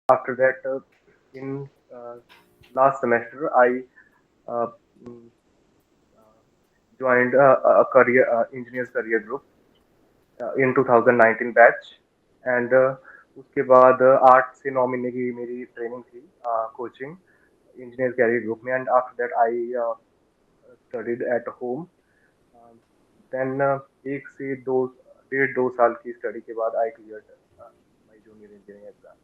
after that, in last semester, I uh, mm, uh, joined a career engineers career group in 2019 batch and उसके बाद 8 से 9 महीने की मेरी ट्रेनिंग थी कोचिंग इंजीनियर कैरियर ग्रुप में and after that I studied at home then 1 से 2 1.5 2 साल की स्टडी के बाद आई cleared my junior engineering exam.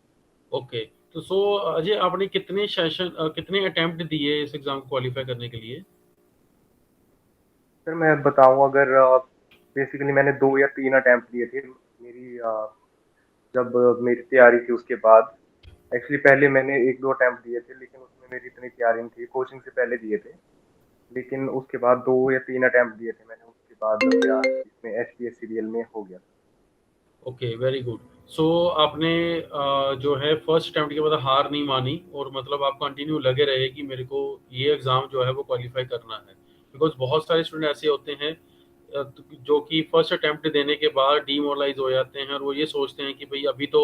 Okay. तो सो अजय, आपने कितने अटेम्प्ट दिए इस एग्जाम को क्वालिफाई करने के लिए? सर मैं बताऊं अगर बेसिकली मैंने 2 या 3 अटेम्प्ट दिए थे मेरी जब मेरी तैयारी थी उसके बाद। एक्चुअली पहले मैंने 1 2 अटेम्प्ट दिए थे लेकिन उसमें मेरी इतनी तैयारी नहीं थी, कोचिंग से पहले दिए थे। लेकिन उसके बाद 2 या 3 अटेम्प्ट दिए थे मैंने, उसके बाद मेरा इसमें SPSCDL में हो गया था। Okay, very good. सो आपने जो है फर्स्ट अटेम्प्ट के बाद हार नहीं मानी और मतलब आप कंटिन्यू लगे रहे कि मेरे को ये एग्ज़ाम जो है वो क्वालिफाई करना है। बिकॉज़ बहुत सारे स्टूडेंट ऐसे होते हैं जो कि फर्स्ट अटेम्प्ट देने के बाद डीमोरलाइज हो जाते हैं और वो ये सोचते हैं कि भाई अभी तो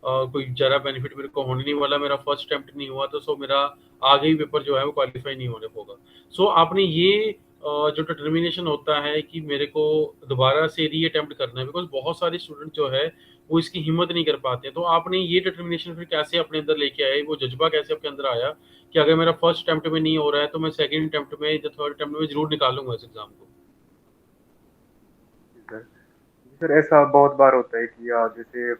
कोई ज़रा बेनिफिट मेरे को होने नहीं वाला, मेरा फर्स्ट अटेम्प्ट नहीं हुआ तो सो मेरा आगे ही पेपर जो है वो क्वालिफाई नहीं होने होगा। सो आपने ये जो डिटर्मिनेशन होता है कि मेरे को दोबारा से री अटेम्प्ट करना है, बिकॉज बहुत सारे स्टूडेंट जो है वो इसकी हिम्मत नहीं कर पाते, तो आपने ये डिटर्मिनेशन फिर कैसे अपने अंदर लेके आए, वो जज्बा कैसे आपके अंदर आया कि अगर मेरा फर्स्ट अटेम्प्ट में नहीं हो रहा है तो मैं सेकंड अटेम्प्ट में या थर्ड अटेम्प्ट में जरूर निकालूंगा इस एग्जाम को? जी सर। जी सर, ऐसा बहुत बार होता है कि जैसे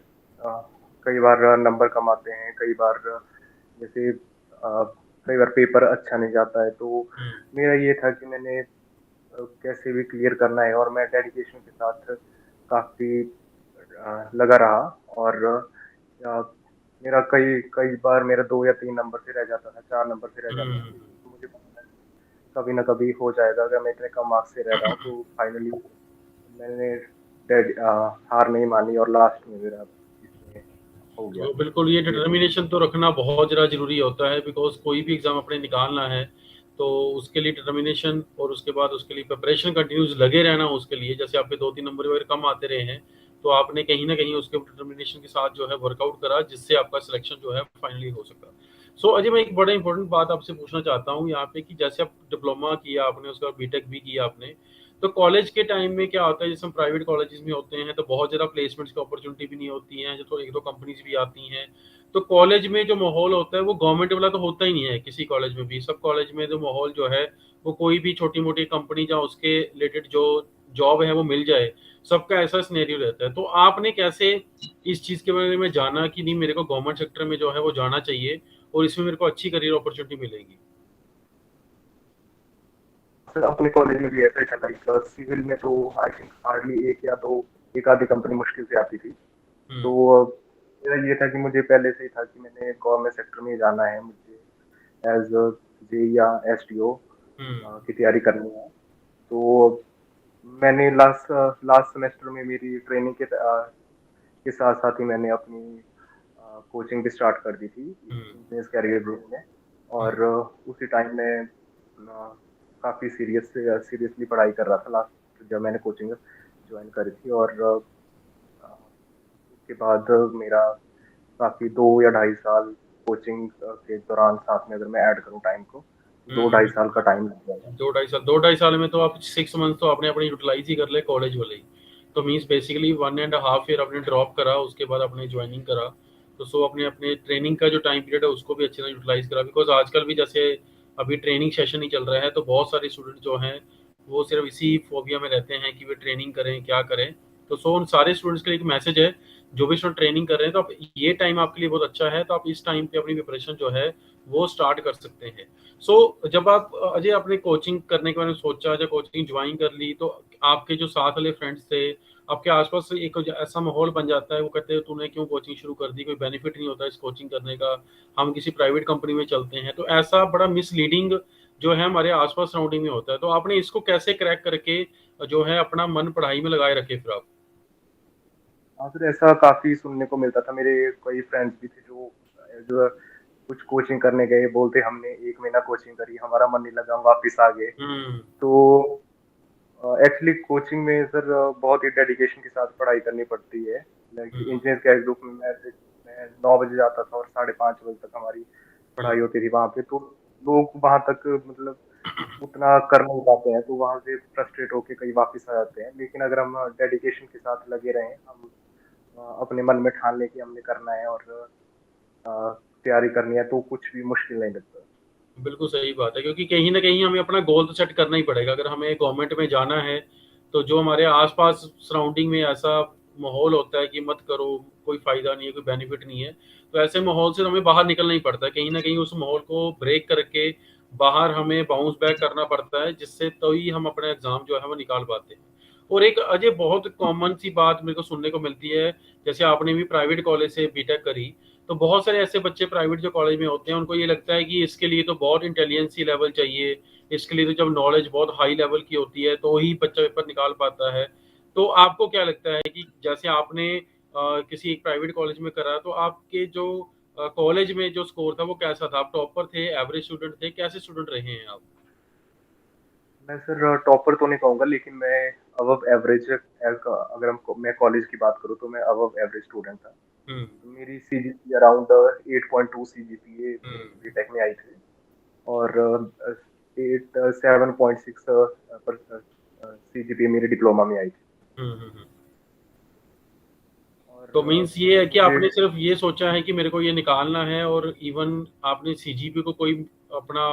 कई बार नंबर कम आते हैं, कई बार जैसे कई बार पेपर अच्छा नहीं जाता है, तो हम्म। मेरा ये था कि मैंने कैसे भी क्लियर करना है और मैं डेडिकेशन के साथ काफी लगा रहा। और अ, मेरा कई कई बार मेरा 2 या 3 नंबर से रह जाता था, 4 नंबर से रह जाता था, हम्म। लेकिन मुझे पता था कि कभी ना कभी हो जाएगा। अगर मैं इतने कम मार्क्स से रह रहा हूँ तो फाइनली मैंने हार नहीं मानी और लास्ट में मेरा इसमें हो गया तो बिल्कुल ये SPSC। डिटर्मिनेशन तो रखना बहुत ज़्यादा ज़रूरी होता है, बिकॉज कोई भी एग्ज़ाम अपने निकालना है तो उसके लिए डिटर्मिनेशन और उसके बाद उसके लिए प्रिपरेशन कंटिन्यूस लगे रहना। उसके लिए जैसे आपके 2 3 नंबर वगैरह कम आते रहे हैं तो आपने कहीं ना कहीं उसके डिटर्मिनेशन के साथ जो है वर्कआउट करा, जिससे आपका सिलेक्शन जो है फाइनली हो सका। सो अजय, मैं एक बड़ा इंपॉर्टेंट बात आपसे पूछना चाहता हूँ यहाँ पे कि जैसे आप डिप्लोमा किया आपने, उसका बीटेक भी किया आपने, तो कॉलेज के टाइम में क्या होता है, जैसे हम प्राइवेट कॉलेजेस में होते हैं तो बहुत ज़्यादा प्लेसमेंट्स की अपॉर्चुनिटी भी नहीं होती हैं, जो तो एक दो कंपनीज भी आती हैं। तो कॉलेज में जो माहौल होता है वो गवर्नमेंट वाला तो होता ही नहीं है किसी कॉलेज में भी। सब कॉलेज में जो माहौल जो है वो कोई भी छोटी मोटी कंपनी या उसके रिलेटेड जो जॉब है वो मिल जाए, सबका ऐसा सिनेरियो रहता है। तो आपने कैसे इस चीज़ के बारे में जाना कि नहीं मेरे को गवर्नमेंट सेक्टर में जो है वो जाना चाहिए और इसमें मेरे को अच्छी करियर अपॉर्चुनिटी मिलेगी? सर अपने कॉलेज में भी ऐसा ही था, लाइक सिविल में तो आई थिंक हार्डली एक या दो, एक आधी कंपनी मुश्किल से आती थी। हम्म। तो मेरा ये था कि मुझे पहले से ही था कि मैंने गवर्नमेंट सेक्टर में ही जाना है, मुझे एज जे या SDO हम्म। की तैयारी करनी है। तो मैंने लास्ट लास्ट सेमेस्टर में मेरी ट्रेनिंग के साथ साथ ही मैंने अपनी कोचिंग भी स्टार्ट कर दी थी हम्म। इंजीनियर्स कैरियर ग्रुप में। हम्म। और उसी टाइम में काफ़ी सीरियसली पढ़ाई कर रहा था लास्ट जब मैंने कोचिंग ज्वाइन करी थी। और उसके बाद मेरा काफ़ी 2 या 2.5 साल कोचिंग के दौरान साथ में अगर मैं ऐड करूँ टाइम को, दो ढाई हम्म। साल का टाइम लग गया था। 2 2.5 साल में तो आप 6 मंथ तो आपने अपने यूटिलाइज ही कर ले कॉलेज वाले ही। तो मीन्स बेसिकली 1.5 ईयर आपने ड्रॉप करा, उसके बाद आपने ज्वाइनिंग करा। तो सो अपने अपने ट्रेनिंग का जो टाइम पीरियड है उसको भी अच्छे से यूटिलाइज करा, बिकॉज आजकल भी जैसे अभी ट्रेनिंग सेशन ही चल रहा है तो बहुत सारे स्टूडेंट जो हैं वो सिर्फ इसी फोबिया में रहते हैं कि वे ट्रेनिंग करें क्या करें। तो सो उन सारे स्टूडेंट्स के लिए एक मैसेज है, जो भी स्टूडेंट ट्रेनिंग कर रहे हैं तो आप ये टाइम आपके लिए बहुत अच्छा है, तो आप इस टाइम पे अपनी प्रिपरेशन जो है वो स्टार्ट कर सकते हैं। जब आप अजय अपने कोचिंग करने के बारे में सोचा, जब कोचिंग ज्वाइन कर ली तो आपके जो साथ वाले फ्रेंड्स थे, आपके आसपास से एक ऐसा माहौल बन जाता है, वो कहते हैं तूने क्यों कोचिंग शुरू कर दी, कोई बेनिफिट नहीं होता इस कोचिंग करने का, हम किसी प्राइवेट कंपनी में चलते हैं। तो ऐसा बड़ा मिसलीडिंग जो है हमारे आसपास सराउंडिंग में होता है, तो आपने इसको कैसे क्रैक करके जो है अपना मन पढ़ाई में लगाए रखे फिर आप? हाँ सर, ऐसा काफ़ी सुनने को मिलता था। मेरे कई फ्रेंड्स भी थे जो जो कुछ कोचिंग करने गए, बोलते हमने 1 महीना कोचिंग करी, हमारा मन नहीं लगा, हम वापिस आ गए। हम्म। तो एक्चुअली कोचिंग में सर बहुत ही डेडिकेशन के साथ पढ़ाई करनी पड़ती है। लाइक हम्म। इंजीनियर के ग्रुप में मैं 9 बजे जाता था और 5:30 बजे तक हमारी हम्म, पढ़ाई होती थी वहाँ पे। तो लोग वहाँ तक मतलब उतना कर नहीं पाते हैं, तो वहाँ से फ्रस्ट्रेट होके कई वापस आ जाते हैं। लेकिन अगर हम डेडिकेशन के साथ लगे रहें, हम अपने मन में ठान लें कि हमने करना है और तैयारी करनी है, तो कुछ भी मुश्किल नहीं लगता। बिल्कुल सही बात है, क्योंकि कहीं ना कहीं हमें अपना गोल तो सेट करना ही पड़ेगा। अगर हमें गवर्नमेंट में जाना है तो जो हमारे आसपास सराउंडिंग में ऐसा माहौल होता है कि मत करो, कोई फायदा नहीं है, कोई बेनिफिट नहीं है, तो ऐसे माहौल से हमें बाहर निकलना ही पड़ता है। कहीं ना कहीं उस माहौल को ब्रेक करके बाहर हमें बाउंस बैक करना पड़ता है, जिससे तो ही हम अपना एग्जाम जो है वो निकाल पाते हैं। और एक अजय बहुत कॉमन सी बात मेरे को सुनने को मिलती है, जैसे आपने भी प्राइवेट कॉलेज से बीटेक करी, तो बहुत सारे ऐसे बच्चे प्राइवेट जो कॉलेज में होते हैं उनको ये लगता है कि इसके लिए तो बहुत इंटेलिजेंसी लेवल चाहिए, इसके लिए तो जब नॉलेज बहुत हाई लेवल की होती है तो ही बच्चा पेपर निकाल पाता है। तो आपको क्या लगता है कि जैसे आपने किसी एक प्राइवेट कॉलेज में करा, तो आपके जो कॉलेज में जो स्कोर था वो कैसा था? आप टॉपर थे, एवरेज स्टूडेंट थे, कैसे स्टूडेंट रहे हैं आप? मैं सर टॉपर तो नहीं कहूंगा, लेकिन मैं अबव एवरेज, अगर मैं कॉलेज की बात करूँ तो मैं अबव एवरेज स्टूडेंट था। हम्म। तो मेरी सीजीपी अराउंड 8.2 सीजीपीए मेरी बीटेक में आई थी, और 7.6 पर सीजीपीए मेरी डिप्लोमा में आई थी। हम्म। और तो मीन्स ये है कि मुझे आपने सिर्फ ये सोचा है कि मेरे को ये निकालना है, और इवन आपने सीजीपी को कोई अपना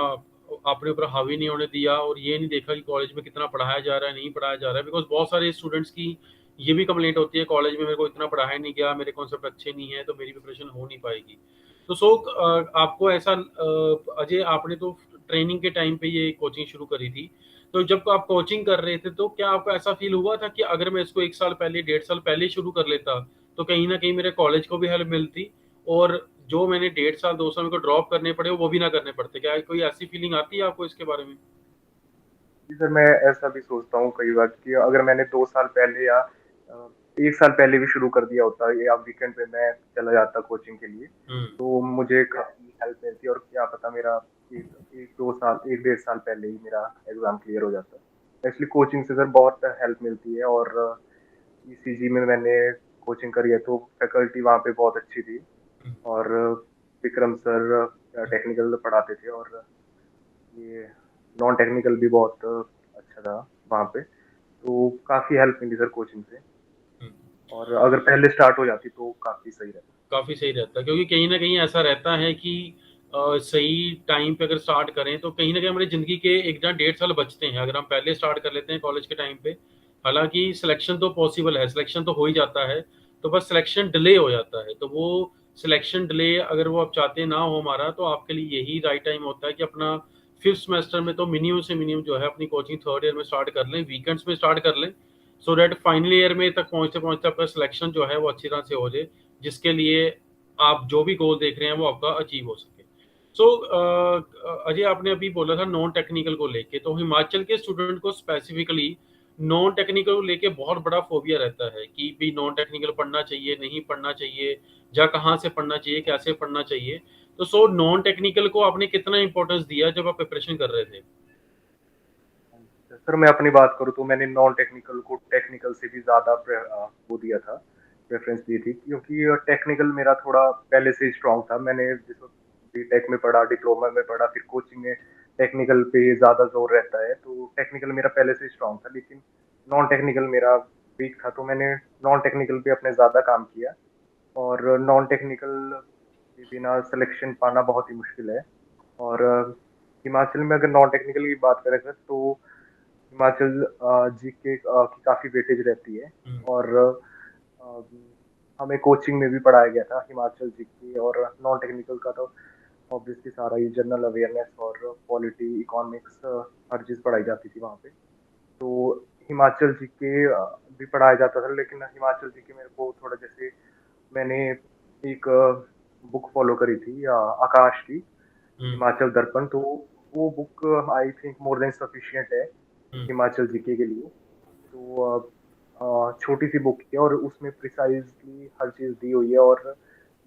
अपने ऊपर हावी नहीं होने दिया, और ये नहीं देखा कि कॉलेज में कितना पढ़ाया जा रहा है, नहीं पढ़ाया जा रहा है। बिकॉज बहुत सारे स्टूडेंट्स की ये भी कंप्लेंट होती है, कॉलेज में मेरे को इतना पढ़ाया नहीं गया, मेरे कॉन्सेप्ट अच्छे नहीं है, तो मेरी प्रिपरेशन हो नहीं पाएगी। तो आपको ऐसा अजय, आपने तो ट्रेनिंग के टाइम पे ये कोचिंग शुरू करी थी, तो जब आप कोचिंग कर रहे थे तो क्या आपको ऐसा फील हुआ था कि अगर मैं इसको 1 साल पहले, 1.5 साल पहले शुरू कर लेता तो कहीं ना कहीं मेरे कॉलेज को भी हेल्प मिलती, और जो मैंने 1.5 साल 2 साल मेरे को ड्रॉप करने पड़े वो भी ना करने पड़ते? क्या कोई ऐसी फीलिंग आती है आपको इसके बारे में? जी सर, मैं ऐसा भी सोचता हूँ कई बार कि अगर मैंने 2 साल पहले या 1 साल पहले भी शुरू कर दिया होता, या वीकेंड पे मैं चला जाता कोचिंग के लिए, हम्म। तो मुझे काफी हेल्प मिलती, और क्या पता मेरा एक एक 2 साल, 1 डेढ़ साल पहले ही मेरा एग्जाम क्लियर हो जाता। इसलिए कोचिंग से सर बहुत हेल्प मिलती है। और ईसीजी में मैंने कोचिंग करी है, तो फैकल्टी वहाँ पे बहुत अच्छी थी, और विक्रम सर टेक्निकल पढ़ाते थे, और ये नॉन टेक्निकल भी बहुत अच्छा था वहाँ पे। तो काफी हेल्प मिली सर कोचिंग से, हम्म। और अगर पहले स्टार्ट हो जाती तो काफी सही रहता। काफी सही रहता है, क्योंकि कहीं ना कहीं ऐसा रहता है कि सही टाइम पे अगर स्टार्ट करें तो कहीं ना कहीं हमारी जिंदगी के 1 या 1.5 साल बचते हैं अगर हम पहले स्टार्ट कर लेते हैं कॉलेज के टाइम पे। हालांकि सिलेक्शन तो पॉसिबल है, सिलेक्शन तो हो ही जाता है, तो बस सिलेक्शन डिले हो जाता है। तो वो सिलेक्शन डिले अगर वो आप चाहते ना हो हमारा, तो आपके लिए यही राइट टाइम होता है कि अपना 5th सेमेस्टर में तो मिनिमम से मिनिमम जो है अपनी कोचिंग 3rd ईयर में स्टार्ट कर लें, वीकेंड्स में स्टार्ट कर लें, सो दैट फाइनल ईयर में तक पहुंचते पहुंचते आपका सिलेक्शन जो है वो अच्छी तरह से हो जाए, जिसके लिए आप जो भी गोल देख रहे हैं वो आपका अचीव हो सके। सो अजय, आपने अभी बोला था नॉन टेक्निकल को लेके, तो हिमाचल के स्टूडेंट को स्पेसिफिकली नॉन टेक्निकल को लेके बहुत बड़ा फोबिया रहता है कि भी नॉन टेक्निकल पढ़ना चाहिए, नहीं पढ़ना चाहिए, या कहाँ से पढ़ना चाहिए, कैसे पढ़ना चाहिए। तो सो नॉन टेक्निकल को आपने कितना इंपॉर्टेंस दिया जब आप प्रिपरेशन कर रहे थे? है सर, मैं अपनी बात करूँ तो मैंने नॉन टेक्निकल को टेक्निकल से भी ज्यादा वो दिया था, प्रेफरेंस दी थी, क्योंकि टेक्निकल मेरा थोड़ा पहले से ही स्ट्रांग था। मैंने जिस बीटेक में पढ़ा, डिप्लोमा में पढ़ा, फिर कोचिंग में टेक्निकल पे ज्यादा जोर रहता है, तो टेक्निकल मेरा पहले से ही स्ट्रांग था। लेकिन नॉन टेक्निकल मेरा वीक था, तो मैंने नॉन टेक्निकल पे अपने ज्यादा काम किया। और नॉन टेक्निकल के बिना सिलेक्शन पाना बहुत ही मुश्किल है। और हिमाचल में अगर नॉन टेक्निकल की बात करें सर, तो हिमाचल जीके की काफी वेटेज रहती है। हम्म। और अ, हमें कोचिंग में भी पढ़ाया गया था हिमाचल जीके, और नॉन टेक्निकल का तो ऑब्वियसली सारा ही जनरल अवेयरनेस और पॉलिटी, इकोनॉमिक्स, हर चीज पढ़ाई जाती थी वहाँ पे। तो हिमाचल जीके भी पढ़ाया जाता था, लेकिन हिमाचल जीके मेरे को थोड़ा, जैसे मैंने एक बुक फॉलो करी थी आकाश की, हम्म। हिमाचल दर्पण। तो वो book I think more than sufficient है हम्म। हिमाचल जीके के लिए। तो छोटी सी बुक है, और उसमें प्रिसाइजली हर चीज दी हुई है। और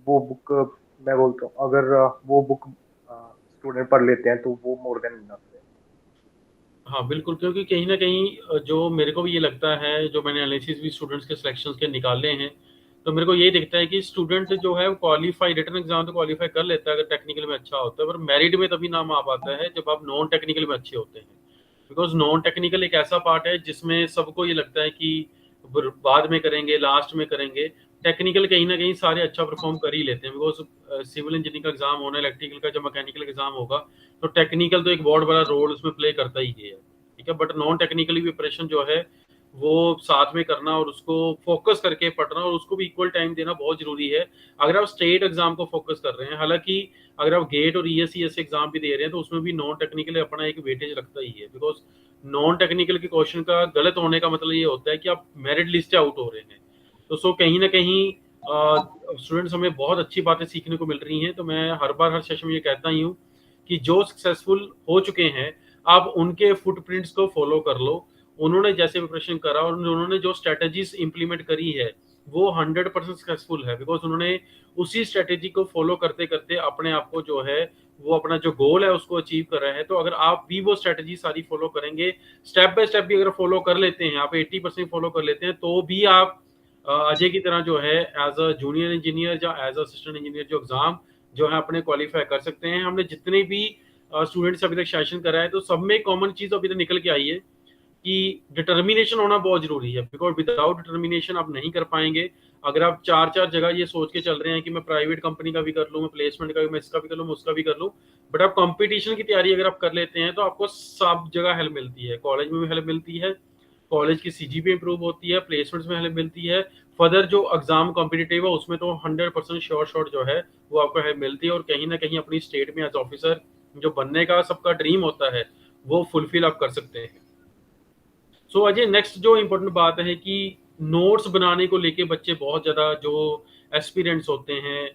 वो बुक, मैं बोलता हूँ, अगर वो बुक स्टूडेंट पढ़ लेते हैं तो वो मोर देन इनफ है। हाँ बिल्कुल, क्योंकि कहीं ना कहीं जो मेरे को भी ये लगता है, जो मैंने एनालिसिस भी स्टूडेंट्स के सिलेक्शंस के निकाले हैं, तो मेरे को यही दिखता है कि स्टूडेंट जो है क्वालिफाई, रिटन एग्जाम तो क्वालिफाई कर लेता है अगर टेक्निकल में अच्छा होता है, पर मेरिट में तभी नाम आ पाता है जब आप नॉन टेक्निकल में अच्छे होते हैं। बिकॉज नॉन टेक्निकल एक ऐसा पार्ट है जिसमें सबको ये लगता है कि बाद में करेंगे, लास्ट में करेंगे। टेक्निकल कहीं ना कहीं सारे अच्छा परफॉर्म कर ही लेते हैं, बिकॉज सिविल इंजीनियरिंग का एग्जाम होना, इलेक्ट्रिकल का जब मैकेनिकल एग्जाम होगा, तो टेक्निकल तो एक बहुत बड़ा रोल उसमें प्ले करता ही है। ठीक है, बट नॉन टेक्निकली प्रिपरेशन जो है वो साथ में करना और उसको फोकस करके पढ़ना और उसको भी इक्वल टाइम देना बहुत जरूरी है। अगर आप स्टेट एग्जाम को फोकस कर रहे हैं, हालांकि अगर आप गेट और ईएससीएस एग्जाम भी दे रहे हैं तो उसमें भी नॉन टेक्निकल अपना एक वेटेज रखता ही है। बिकॉज नॉन टेक्निकल के क्वेश्चन का गलत होने का मतलब ये होता है कि आप मेरिट लिस्ट से आउट हो रहे हैं। तो सो कहीं ना कहीं स्टूडेंट्स हमें बहुत अच्छी बातें सीखने को मिल रही हैं। तो मैं हर बार हर सेशन में ये कहता ही हूँ कि जो सक्सेसफुल हो चुके हैं, आप उनके फुटप्रिंट्स को फॉलो कर लो। उन्होंने जैसे प्रिपरेशन करा और उन्होंने जो स्ट्रेटेजीज इंप्लीमेंट करी है वो 100% सक्सेसफुल है, बिकॉज उन्होंने उसी स्ट्रेटेजी को फॉलो करते करते अपने आप को जो है वो अपना जो गोल है उसको अचीव कर रहे हैं। तो अगर आप भी वो स्ट्रेटेजी सारी फॉलो करेंगे, स्टेप बाय स्टेप भी अगर फॉलो कर लेते हैं, आप 80% फॉलो कर लेते हैं, तो भी आप अजय की तरह जो है एज अ जूनियर इंजीनियर या एज असिस्टेंट इंजीनियर जो एग्जाम जो है अपने क्वालिफाई कर सकते हैं। हमने जितने भी स्टूडेंट्स अभी तक सेशन करा है तो सब में कॉमन चीज अभी तक निकल के आई है कि डिटर्मिनेशन होना बहुत जरूरी है। बिकॉज विदाउट डिटर्मिनेशन आप नहीं कर पाएंगे। अगर आप चार चार जगह ये सोच के चल रहे हैं कि मैं प्राइवेट कंपनी का भी कर लूँ, मैं प्लेसमेंट का भी, मैं इसका भी कर लूँ, मैं उसका भी कर लूँ, बट आप कंपटीशन की तैयारी अगर आप कर लेते हैं तो आपको सब जगह हेल्प मिलती है। कॉलेज में भी हेल्प मिलती है, कॉलेज की सीजीपी इंप्रूव होती है, प्लेसमेंट्स में हेल्प मिलती है, फर्दर जो एग्जाम कॉम्पिटिटिव है उसमें तो 100% श्योर शॉट जो है वो आपको हेल्प मिलती है। और कहीं ना कहीं अपनी स्टेट में एज ऑफिसर जो बनने का सबका ड्रीम होता है वो फुलफिल आप कर सकते हैं। सो अजय, नेक्स्ट जो इम्पोर्टेंट बात है कि नोट्स बनाने को लेके बच्चे बहुत ज्यादा जो एस्पिरेंट्स होते हैं,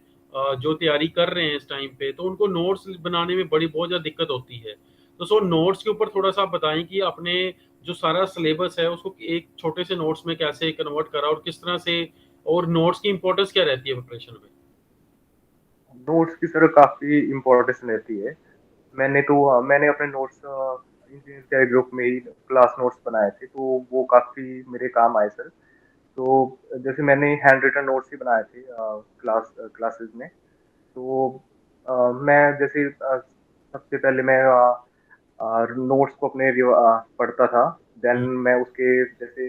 जो तैयारी कर रहे हैं इस टाइम पे, तो उनको नोट्स बनाने में बड़ी बहुत ज्यादा दिक्कत होती है। तो सो नोट्स के ऊपर थोड़ा सा आप बताएं कि आपने जो सारा सिलेबस है उसको एक छोटे से नोट्स में कैसे कन्वर्ट करा और किस तरह से, और नोट्स की इंपॉर्टेंस क्या रहती है प्रिपरेशन में। नोट्स की सर काफी इम्पोर्टेंस रहती है। मैंने अपने नोट्स इंजीनियर के ग्रुप में ही क्लास नोट्स बनाए थे, तो वो काफी मेरे काम आए सर। तो जैसे मैंने हैंड रिटन नोट्स ही बनाए थे क्लासेस में। तो मैं जैसे सबसे पहले मैं नोट्स को अपने पढ़ता था। देन हम्म। मैं उसके जैसे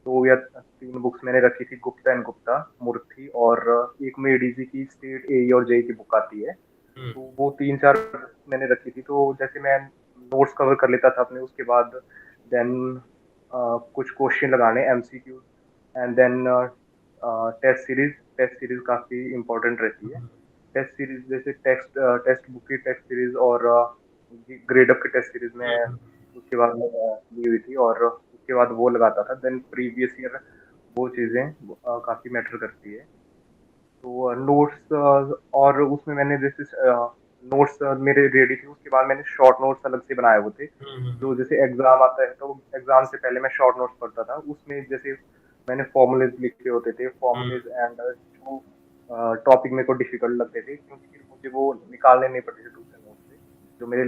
2 या 3 बुक्स मैंने रखी थी, गुप्ता एंड गुप्ता, मूर्ति, और एक में एडीजी की स्टेट ए और जेई की बुक आती है। हम्म। तो वो 3-4 मैंने रखी थी। तो जैसे मैं नोट्स कवर कर लेता था अपने, उसके बाद देन कुछ क्वेश्चन लगाने, MCQ, and then test series काफी इंपॉर्टेंट रहती है। टेस्ट सीरीज जैसे टेक्स्ट बुक की टेस्ट सीरीज और ग्रेड अप की टेस्ट सीरीज में हम्म। उसके बाद ली हुई थी, और उसके बाद वो लगाता था। देन प्रीवियस ईयर वो चीजें काफी मैटर करती है। तो नोट्स, और उसमें मैंने जैसे नोट्स मेरे रेडी थे, उसके बाद मैंने शॉर्ट नोट्स अलग से बनाए हुए थे। जो जैसे एग्जाम आता है तो एग्जाम से पहले मैं शॉर्ट नोट्स पढ़ता था, उसमें जैसे मैंने फॉर्मूलेज लिखे होते थे, हम्म। फॉर्मूलेज एंड जो टॉपिक मेरे को डिफिकल्ट लगते थे, क्योंकि फिर मुझे वो निकालने नहीं पड़ते थे दूसरे नोट से। जो मेरे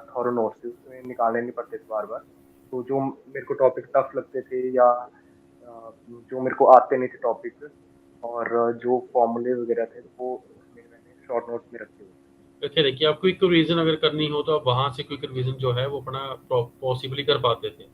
थॉरो नोट्स थे उसमें निकालने नहीं पड़ते थे बार बार। तो जो मेरे को टॉपिक टफ लगते थे या जो मेरे को आते नहीं थे टॉपिक, और जो फॉर्मूले वगैरह थे वो उसमें मैंने शॉर्ट नोट्स में रखे हुए देखिए देखिए, आप क्विक रिवीजन अगर करनी हो तो आप वहां से क्विक रिवीजन जो है वो अपना पॉसिबली कर पाते थे।